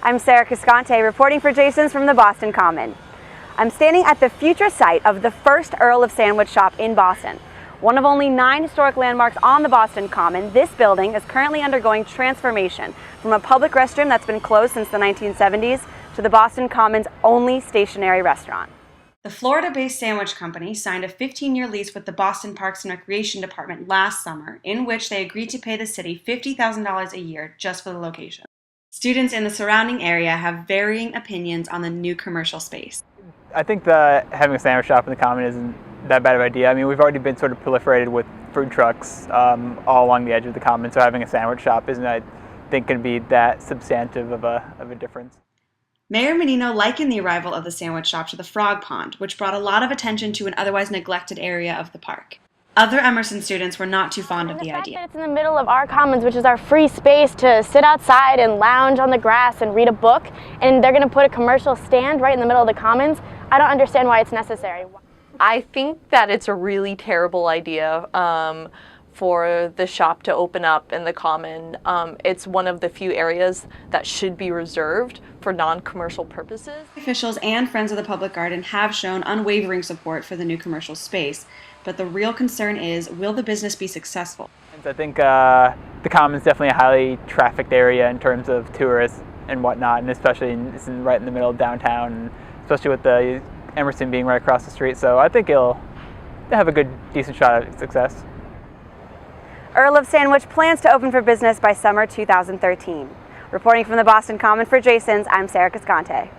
I'm Sarah Cascante reporting for Jason's from the Boston Common. I'm standing at the future site of the first Earl of Sandwich shop in Boston. One of only 9 historic landmarks on the Boston Common, this building is currently undergoing transformation from a public restroom that's been closed since the 1970s to the Boston Common's only stationary restaurant. The Florida-based sandwich company signed a 15-year lease with the Boston Parks and Recreation Department last summer, in which they agreed to pay the city $50,000 a year just for the location. Students in the surrounding area have varying opinions on the new commercial space. I think that having a sandwich shop in the Common isn't that bad of an idea. I mean, we've already been sort of proliferated with food trucks all along the edge of the Common, so having a sandwich shop isn't, I think, going to be that substantive of a difference. Mayor Menino likened the arrival of the sandwich shop to the Frog Pond, which brought a lot of attention to an otherwise neglected area of the park. Other Emerson students were not too fond of the idea. It's in the middle of our commons, which is our free space to sit outside and lounge on the grass and read a book, and they're going to put a commercial stand right in the middle of the commons. I don't understand why it's necessary. I think that it's a really terrible idea for the shop to open up in the Common. It's one of the few areas that should be reserved for non-commercial purposes. Officials and Friends of the Public Garden have shown unwavering support for the new commercial space, but the real concern is, will the business be successful? I think the Common is definitely a highly trafficked area in terms of tourists and whatnot, and especially it's right in the middle of downtown, and especially with the Emerson being right across the street, so I think it'll have a decent shot at success. Earl of Sandwich plans to open for business by summer 2013. Reporting from the Boston Common for Jason's, I'm Sarah Cascante.